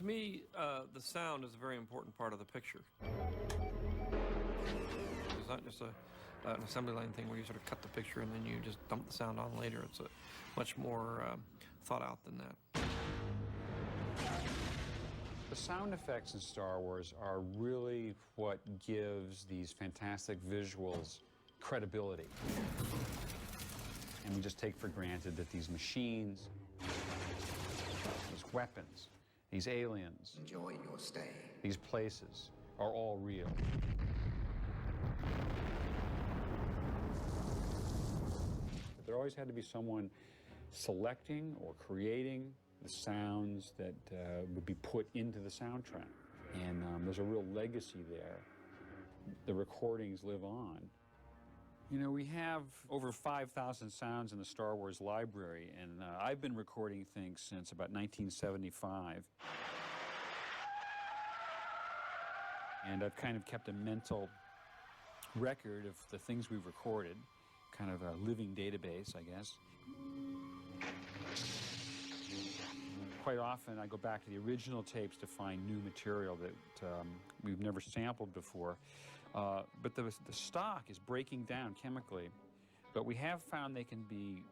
To me, the sound is a very important part of the picture. It's not just an assembly line thing where you sort of cut the picture and then you just dump the sound on later. It's much more thought out than that. The sound effects in Star Wars are really what gives these fantastic visuals credibility. And we just take for granted that these machines, these weapons, these aliens, enjoying your stay, these places are all real. But there always had to be someone selecting or creating the sounds that would be put into the soundtrack. And there's a real legacy there. The recordings live on. You know, we have over 5,000 sounds in the Star Wars library, and I've been recording things since about 1975. And I've kind of kept a mental record of the things we've recorded, kind of a living database, I guess. Quite often, I go back to the original tapes to find new material that we've never sampled before. But the stock is breaking down chemically. But we have found they can be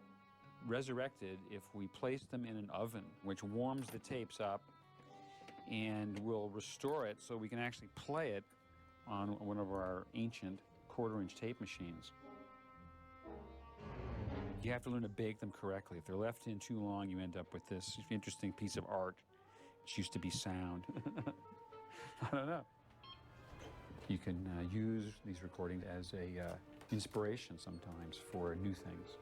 resurrected if we place them in an oven, which warms the tapes up and will restore it so we can actually play it on one of our ancient quarter-inch tape machines. You have to learn to bake them correctly. If they're left in too long, you end up with this interesting piece of art, which used to be sound. I don't know. You can use these recordings as a inspiration sometimes for new things.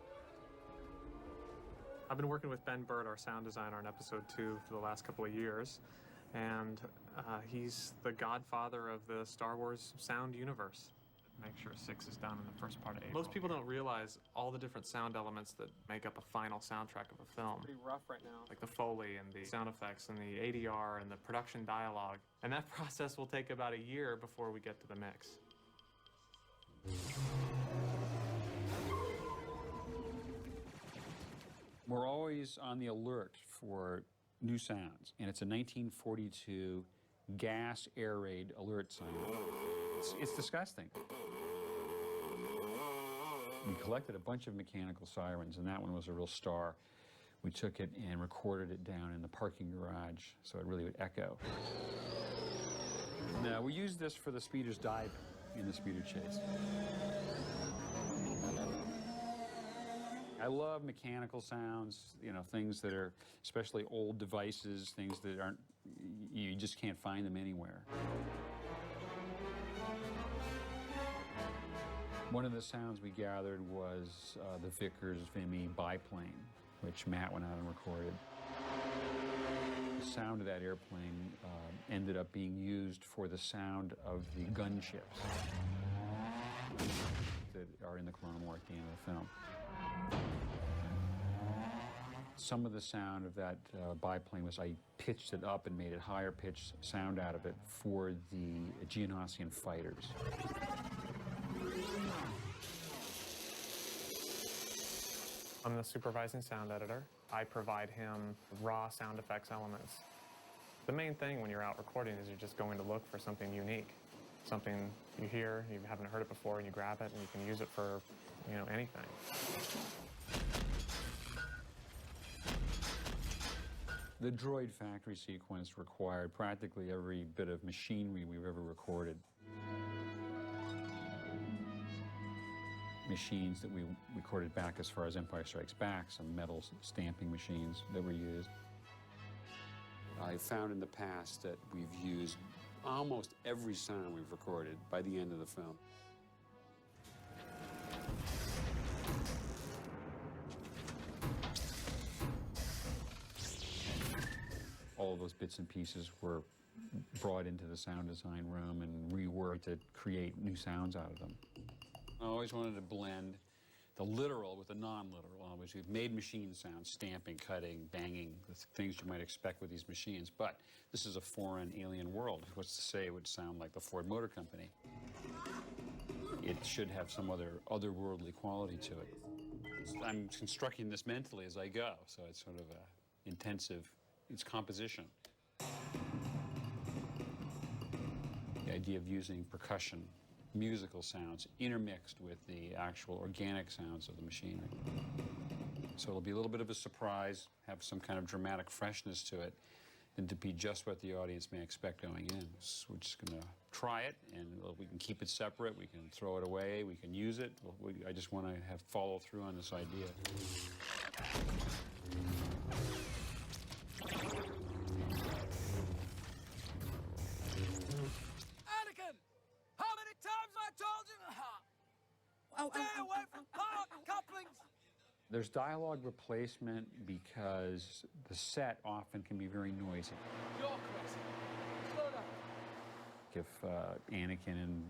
I've been working with Ben Bird, our sound designer, on episode 2 for the last couple of years, and he's the godfather of the Star Wars sound universe. Make sure 6 is done in the first part of April. Most people don't realize all the different sound elements that make up a final soundtrack of a film. It's pretty rough right now. Like the Foley and the sound effects and the ADR and the production dialogue. And that process will take about a year before we get to the mix. We're always on the alert for new sounds, and it's a 1942 gas air raid alert sign. It's disgusting. We collected a bunch of mechanical sirens, and that one was a real star. We took it and recorded it down in the parking garage so it really would echo. Now, we used this for the speeder's dive in the speeder chase. I love mechanical sounds, you know, things that are, especially old devices, things that aren't, you just can't find them anywhere. One of the sounds we gathered was the Vickers Vimy biplane, which Matt went out and recorded. The sound of that airplane ended up being used for the sound of the gunships that are in the Clone War at the end of the film. Some of the sound of that biplane was I pitched it up and made it higher pitched sound out of it for the Geonosian fighters. I'm the supervising sound editor. I provide him raw sound effects elements. The main thing when you're out recording is you're just going to look for something unique. Something you hear, you haven't heard it before, and you grab it and you can use it for, you know, anything. The droid factory sequence required practically every bit of machinery we've ever recorded. Machines that we recorded back as far as Empire Strikes Back, some metal stamping machines that were used. I found in the past that we've used almost every sound we've recorded by the end of the film. All of those bits and pieces were brought into the sound design room and reworked to create new sounds out of them. I always wanted to blend the literal with the non-literal. Always, we've made machine sounds, stamping, cutting, banging, the things you might expect with these machines. But this is a foreign, alien world. What's to say it would sound like the Ford Motor Company? It should have some otherworldly quality to it. I'm constructing this mentally as I go, so it's sort of intensive. It's composition. idea of using percussion, musical sounds, intermixed with the actual organic sounds of the machinery. So it'll be a little bit of a surprise, have some kind of dramatic freshness to it, and to be just what the audience may expect going in. So we're just going to try it, and we can keep it separate, we can throw it away, we can use it. I just want to have follow through on this idea. Anakin! How many times I told you? Stay away from power couplings! There's dialogue replacement because the set often can be very noisy. You're crazy. Slow down. If Anakin and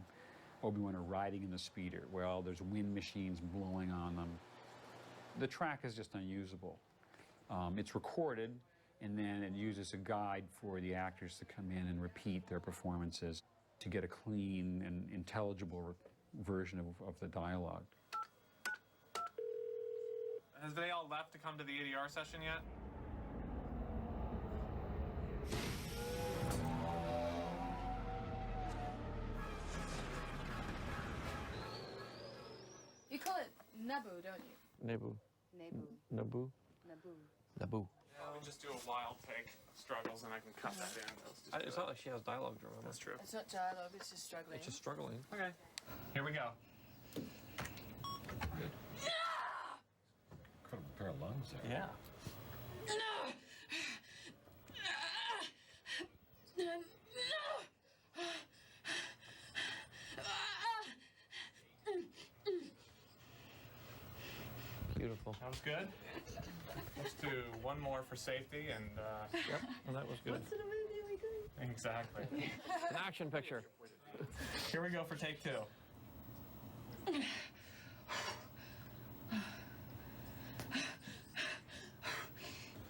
Obi-Wan are riding in the speeder, well, there's wind machines blowing on them. The track is just unusable. It's recorded, and then it uses a guide for the actors to come in and repeat their performances to get a clean and intelligible version of the dialogue. Has they all left to come to the ADR session yet? You call it Naboo, don't you? Naboo. Naboo. Naboo. Naboo. Naboo. Yeah, we just do a wild take struggles, and I can cut that in. It's not like she has dialogue, remember? That's true. It's not dialogue, it's just struggling. It's just struggling. Okay, here we go. Incredible pair of lungs there. Yeah. Beautiful. That was good. Let's do one more for safety, and Yep, and that was good. What sort of movie are we doing? exactly. An action picture. Here we go for take two.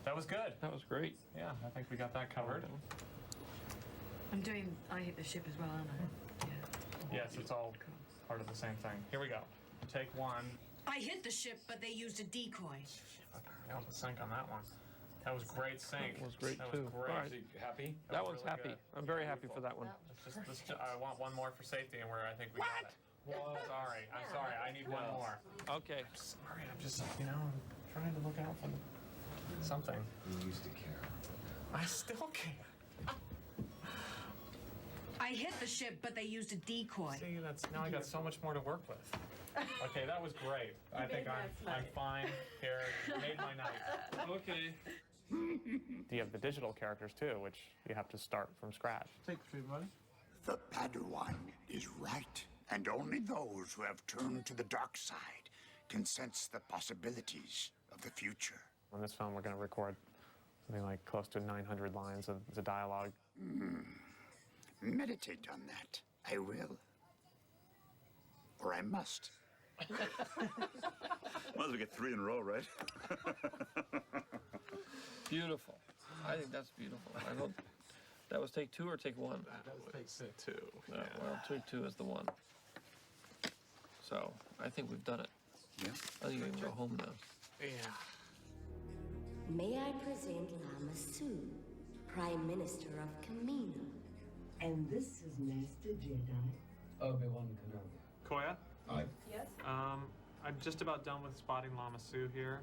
That was good. That was great. Yeah, I think we got that covered. I'm doing I Hit the Ship as well, aren't I? Yeah. Yes, it's all part of the same thing. Here we go. Take one. I hit the ship, but they used a decoy. Nailed the sync on that one. That was great sync. That was great, That too. was great. All right. Happy? That was one's really happy. good. I'm very happy for that one. I want one more for safety, and I think we got it. Whoa. I'm sorry. I need one more. Okay. Sorry, I'm just, I'm trying to look out for something. You used to care. I still care. I hit the ship, but they used a decoy. See, now I got so much more to work with. Okay, that was great. I think I'm fine here. You made my night. Okay. You have the digital characters too, which you have to start from scratch. Take three, buddy. The Padawan is right, and only those who have turned to the dark side can sense the possibilities of the future. On this film, we're going to record something like close to 900 lines of the dialogue. Meditate on that. I will. Or I must. Might as well get 3 in a row, right? Beautiful. I think that's beautiful. I hope that was take two or take one. That was take two. No, well, take two is the one. So I think we've done it. Yeah. I think we can go home now. Yeah. May I present Lama Su, Prime Minister of Kamino. And this is Master Jedi. Obi-Wan Kenobi. Koya? Aye. Yes? I'm just about done with spotting Lama Su here.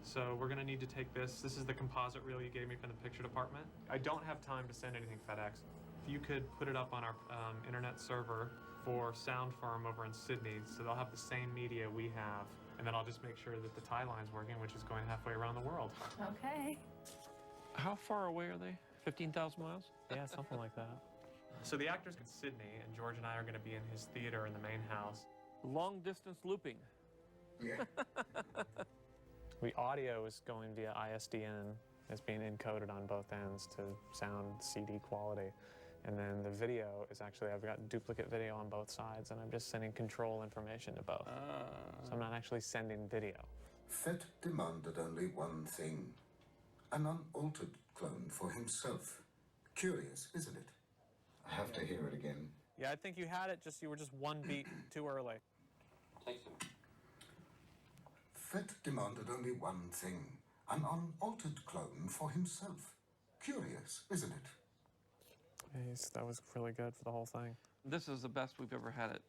So we're going to need to take this. This is the composite reel you gave me from the picture department. I don't have time to send anything FedEx. If you could put it up on our internet server for Sound Firm over in Sydney, so they'll have the same media we have. And then I'll just make sure that the tie line's working, which is going halfway around the world. Okay. How far away are they? 15,000 miles? Yeah, something like that. So the actor's in Sydney, and George and I are going to be in his theater in the main house. Long distance looping. Yeah. The audio is going via ISDN. It's being encoded on both ends to sound CD quality. And then the video is actually, I've got duplicate video on both sides, and I'm just sending control information to both. So I'm not actually sending video. Fett demanded only one thing, an unaltered clone for himself. Curious, isn't it? I have to hear it again. Yeah, I think you had it, you were just one beat too early. Fett demanded only one thing, an unaltered clone for himself. Curious, isn't it? That was really good for the whole thing. This is the best we've ever had it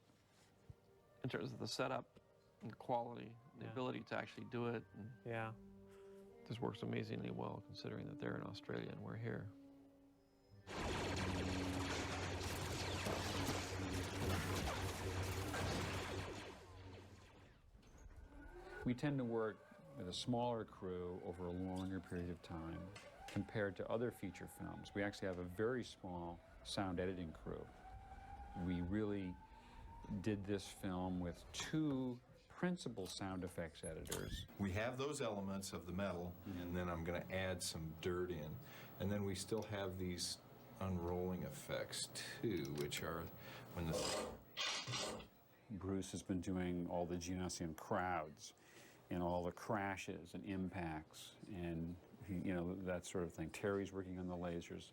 in terms of the setup and the quality, the ability to actually do it. And Yeah. this works amazingly well considering that they're in Australia and we're here. We tend to work with a smaller crew over a longer period of time compared to other feature films. We actually have a very small sound editing crew. We really did this film with 2 principal sound effects editors. We have those elements of the metal, and then I'm going to add some dirt in. And then we still have these unrolling effects too, which are when the... Bruce has been doing all the Genosian crowds and all the crashes and impacts and, you know, that sort of thing. Terry's working on the lasers.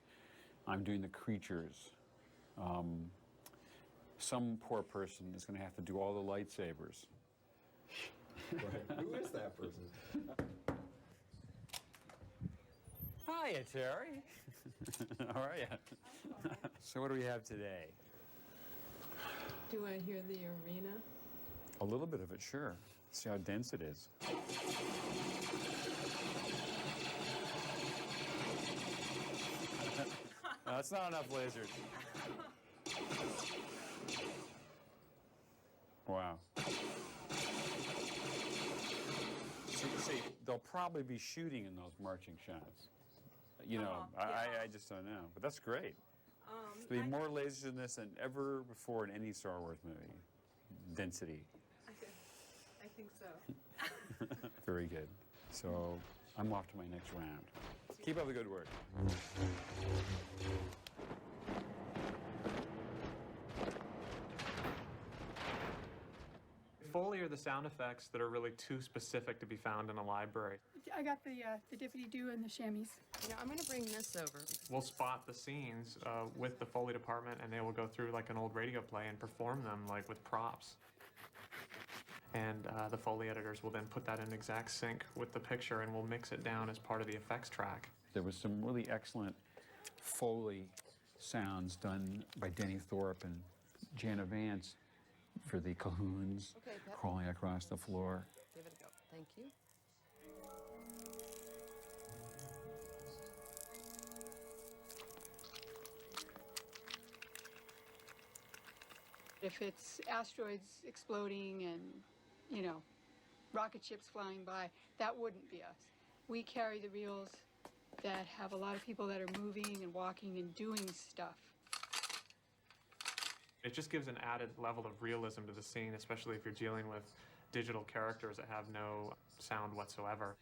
I'm doing the creatures. Some poor person is going to have to do all the lightsabers. Right. Who is that person? Hiya, Terry. How are you? So what do we have today? Do I hear the arena? A little bit of it, sure. See how dense it is. That's not enough lasers. Wow. See, they'll probably be shooting in those marching shots. You know, I just don't know. But that's great. There'll be more lasers in this than ever before in any Star Wars movie. Density. I think so. Very good. So I'm off to my next round. Keep up the good work. Foley are the sound effects that are really too specific to be found in a library. I got the dippity-doo and the chamois. You know, I'm gonna bring this over. We'll spot the scenes with the Foley department, and they will go through like an old radio play and perform them like with props. And the Foley editors will then put that in exact sync with the picture, and we'll mix it down as part of the effects track. There was some really excellent Foley sounds done by Denny Thorpe and Jana Vance for the Cahoons crawling across the floor. Give it a go. Thank you. If it's asteroids exploding and, you know, rocket ships flying by, that wouldn't be us. We carry the reels that have a lot of people that are moving and walking and doing stuff. It just gives an added level of realism to the scene, especially if you're dealing with digital characters that have no sound whatsoever.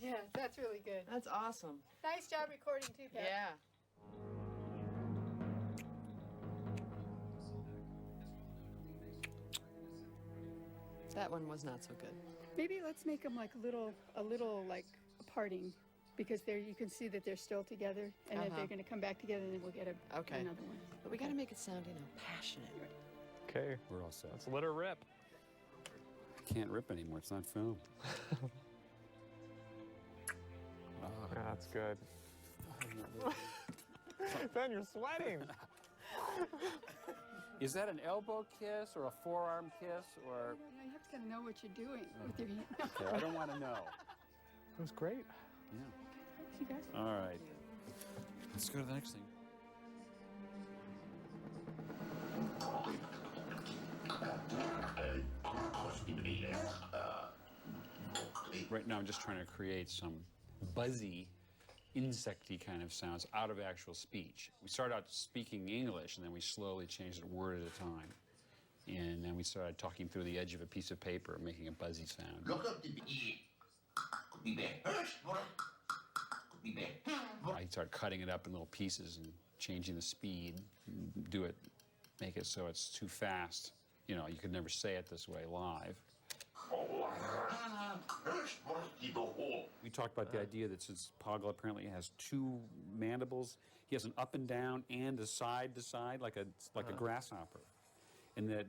Yeah, that's really good. That's awesome. Nice job recording too, Pat. Yeah. That one was not so good. Maybe let's make them like a little like parting, because there you can see that they're still together, and that they're going to come back together, and then we'll get another one. But we got to make it sound, you know, passionate. Okay, we're all set. Let's let her rip. Can't rip anymore. It's not film. Yeah, that's good. Ben, you're sweating. Is that an elbow kiss or a forearm kiss or? You have to kind of know what you're doing with your hand. Okay, I don't want to know. It was great. Yeah. You guys. All right. Let's go to the next thing. Right now I'm just trying to create some buzzy, insecty kind of sounds out of actual speech. We started out speaking English, and then we slowly changed it word at a time. And then we started talking through the edge of a piece of paper, making a buzzy sound. I started cutting it up in little pieces and changing the speed, make it so it's too fast. You know, you could never say it this way live. We talked about the idea that since Poggle apparently has 2 mandibles, he has an up and down and a side to side, like a grasshopper. And that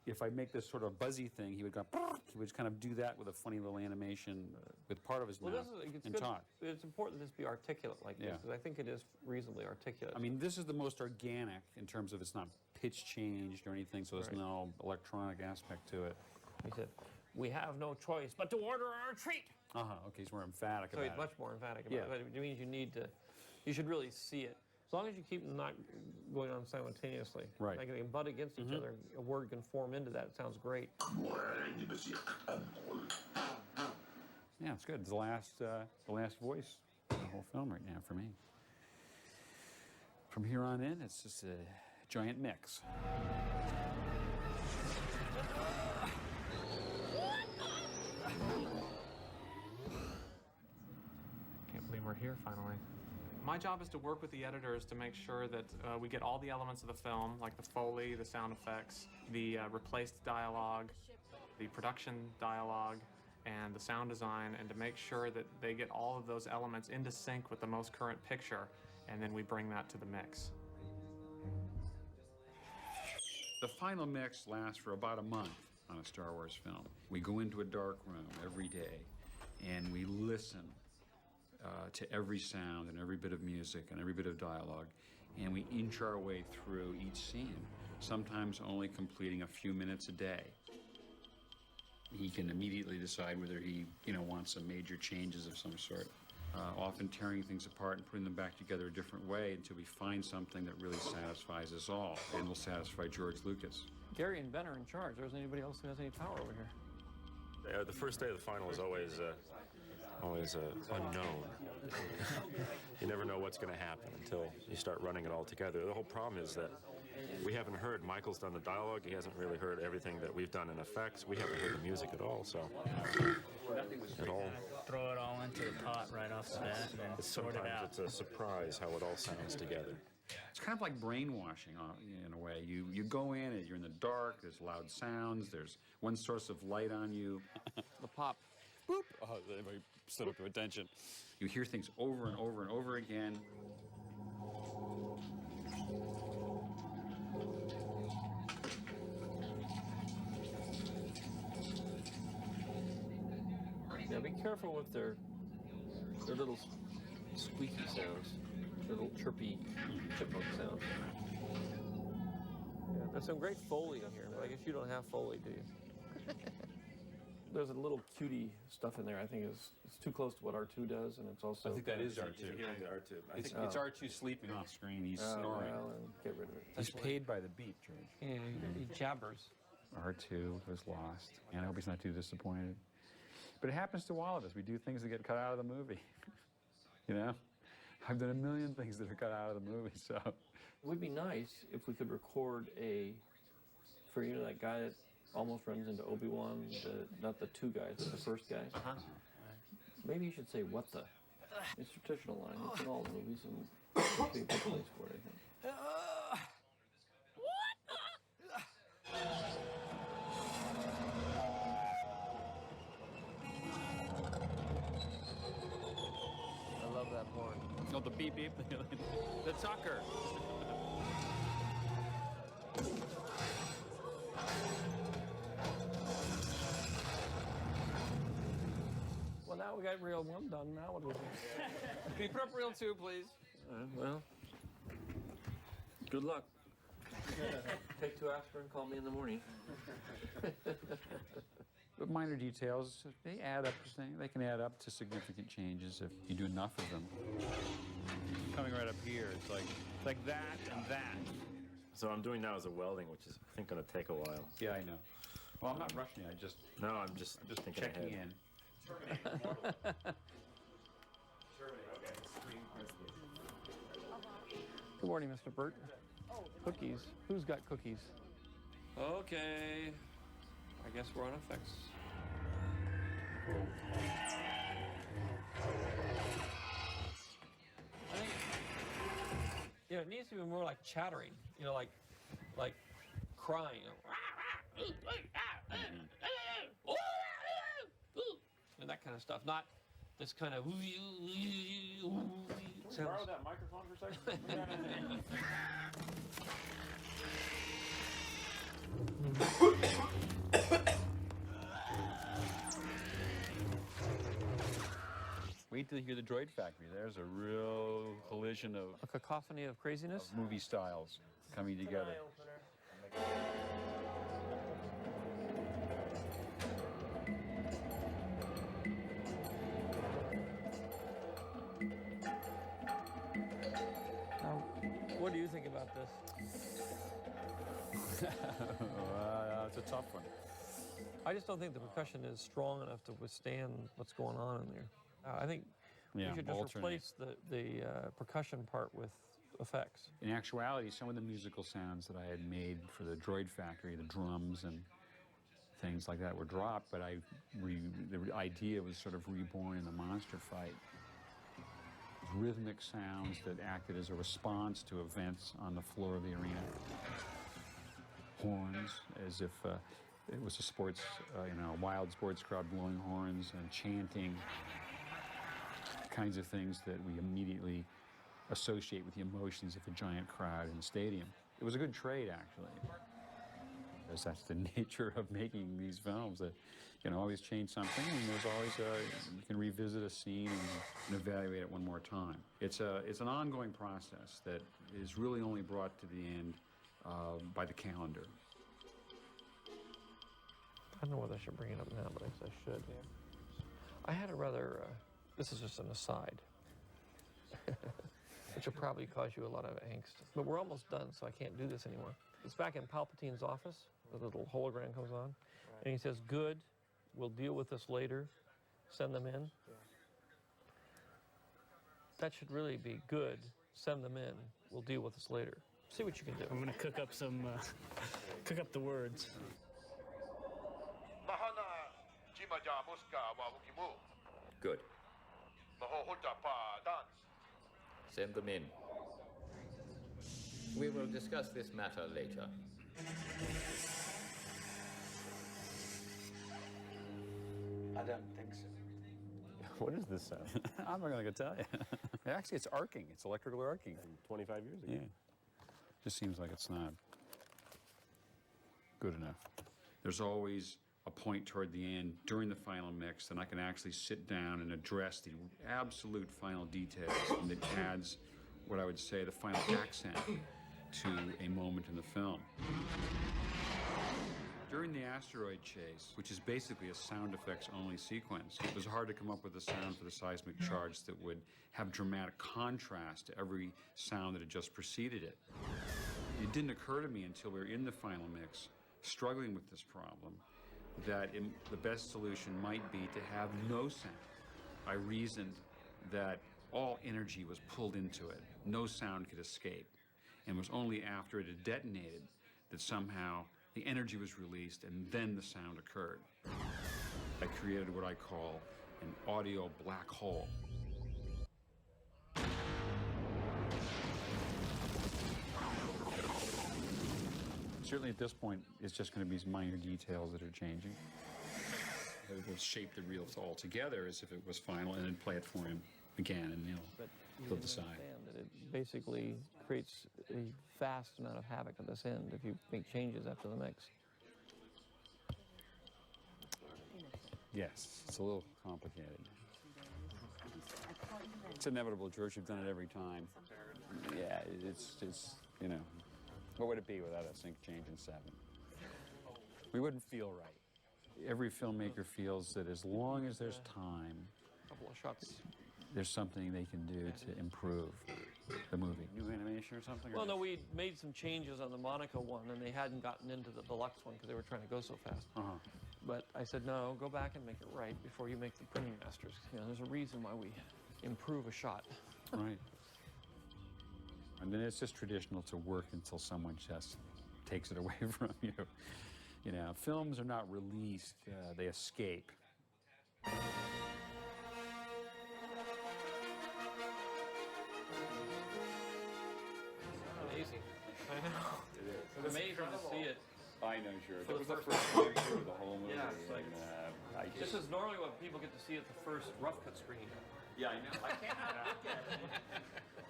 if I make this sort of buzzy thing, he would go, he would kind of do that with a funny little animation with part of his mouth and talk. It's important that this be articulate like this, Yeah. because I think it is reasonably articulate. I mean, this is the most organic in terms of it's not pitch changed or anything, so there's no electronic aspect to it. He said, "We have no choice but to order our retreat." Okay, he's more emphatic So about he's it. much more emphatic about it. But it means you should really see it. As long as you keep them not going on simultaneously. Right. Like they can butt against each other. A word can form into that. It sounds great. Yeah, it's good. It's the last voice of the whole film right now for me. From here on in, it's just a giant mix. Can't believe we're here finally. My job is to work with the editors to make sure that we get all the elements of the film, like the Foley, the sound effects, the replaced dialogue, the production dialogue, and the sound design, and to make sure that they get all of those elements into sync with the most current picture, and then we bring that to the mix. The final mix lasts for about a month on a Star Wars film. We go into a dark room every day, and we listen to every sound and every bit of music and every bit of dialogue, and we inch our way through each scene, sometimes only completing a few minutes a day. He can immediately decide whether he, wants some major changes of some sort, often tearing things apart and putting them back together a different way until we find something that really satisfies us all and will satisfy George Lucas. Gary and Ben are in charge. There isn't anybody else who has any power over here. The first day of the final is always unknown. You never know what's going to happen until you start running it all together. The whole problem is that we haven't heard. Michael's done the dialogue. He hasn't really heard everything that we've done in effects. We haven't heard the music at all, so it all... Throw it all into the pot right off the bat and then sort it out. Sometimes it's a surprise how it all sounds together. It's kind of like brainwashing in a way. You go in and you're in the dark, there's loud sounds, there's one source of light on you. The pop. Boop! Oh, everybody stood up to attention. You hear things over and over and over again. Now be careful with their little squeaky sounds, their little chirpy chipmunk sounds. Yeah, there's some great Foley in here, but I guess you don't have Foley, do you? There's a little cutie stuff in there. I think it's too close to what R2 does, and it's also. I think that is R2. It's R2 sleeping off screen. He's snoring. Well, and get rid of it. He's paid by the beat, George. Yeah, he jabbers. R2 was lost, and I hope he's not too disappointed. But it happens to all of us. We do things that get cut out of the movie. I've done a million things that are cut out of the movie, so. It would be nice if we could record that guy that almost runs into Obi-Wan, not the two guys, but the first guy. Maybe you should say, "What the?" It's a traditional line. It's in all the movies, and it'd be a good place for it, I think. I love that horn. Oh, the beep beep. The tucker. Well, now we got reel 1 done. Now what do we do? Can you put up reel 2, please? Well, good luck. Take 2 aspirin, call me in the morning. But minor details, they add up to things. They can add up to significant changes if you do enough of them. Coming right up here, it's like that and that. So I'm doing now is a welding, which is, I think, going to take a while. Yeah, I know. Well, I'm not rushing you. No, I'm just thinking checking ahead. in. Good morning, Mr. Burt. Cookies. Who's got cookies? Okay. I guess we're on effects. I think, it needs to be more like chattering, like crying. And that kind of stuff, not this kind of. Borrow that microphone for a second? till you hear the Droid Factory. There's a real collision of... A cacophony of craziness? Of movie styles coming together. What do you think about this? It's a tough one. I just don't think the percussion is strong enough to withstand what's going on in there. I think we should just replace the percussion part with effects. In actuality, some of the musical sounds that I had made for the Droid Factory, the drums and things like that, were dropped, but the idea was sort of reborn in the monster fight. Rhythmic sounds that acted as a response to events on the floor of the arena. Horns, as if it was a sports, a wild sports crowd blowing horns and chanting. Kinds of things that we immediately associate with the emotions of a giant crowd in a stadium. It was a good trade, actually. Because that's the nature of making these films, that you can always change something, and there's always you can revisit a scene and evaluate it one more time. It's an ongoing process that is really only brought to the end by the calendar. I don't know whether I should bring it up now, but I guess I should. I had a rather, this is just an aside, which will probably cause you a lot of angst. But we're almost done, so I can't do this anymore. It's back in Palpatine's office. The little hologram comes on, and he says, "Good, we'll deal with this later. Send them in." That should really be good. Send them in. We'll deal with this later. See what you can do. I'm gonna cook up some, cook up the words. Good. Send them in. We will discuss this matter later. I don't think so. What is this sound? I'm not going to tell you. Actually, it's arcing. It's electrical arcing. From 25 years ago. Yeah. Just seems like it's not good enough. There's always a point toward the end during the final mix that I can actually sit down and address the absolute final details, and it adds what I would say the final accent to a moment in the film. During the asteroid chase, which is basically a sound effects only sequence, it was hard to come up with a sound for the seismic charge that would have dramatic contrast to every sound that had just preceded it. It didn't occur to me until we were in the final mix, struggling with this problem, that the best solution might be to have no sound. I reasoned that all energy was pulled into it. No sound could escape. And it was only after it had detonated that somehow the energy was released and then the sound occurred. I created what I call an audio black hole. Certainly at this point, it's just going to be minor details that are changing. It will shape the reel all together as if it was final and then play it for him again, and he'll decide. That it basically creates a vast amount of havoc at this end if you make changes after the mix. Yes, it's a little complicated. It's inevitable, George. You've done it every time. Yeah, it's you know, what would it be without a sync change in 7? We wouldn't feel right. Every filmmaker feels that as long as there's time, A couple of shots. there's something they can do to improve the movie. New animation or something? Well, no, we made some changes on the Monaco one, and they hadn't gotten into the deluxe one because they were trying to go so fast. But I said, no, go back and make it right before you make the printing masters. You know, there's a reason why we improve a shot. Right. And then it's just traditional to work until someone just takes it away from you. You know, films are not released, they escape. Amazing. I know. It is. It's amazing to see it. I know, sure. For That was the the first first picture of the whole movie. Yeah, it's like, and, this is normally what people get to see at the first rough cut screening. Yeah, I know. I can't look at it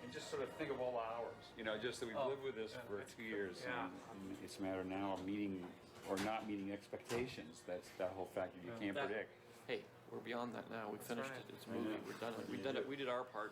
and just sort of think of all the hours. You know, just that we've lived with this for 2 years. Yeah. And it's a matter now of meeting or not meeting expectations. That's that whole factor you can't predict. Hey, we're beyond that now. We finished right. it. It's a movie. We're done. We did it. We did our part.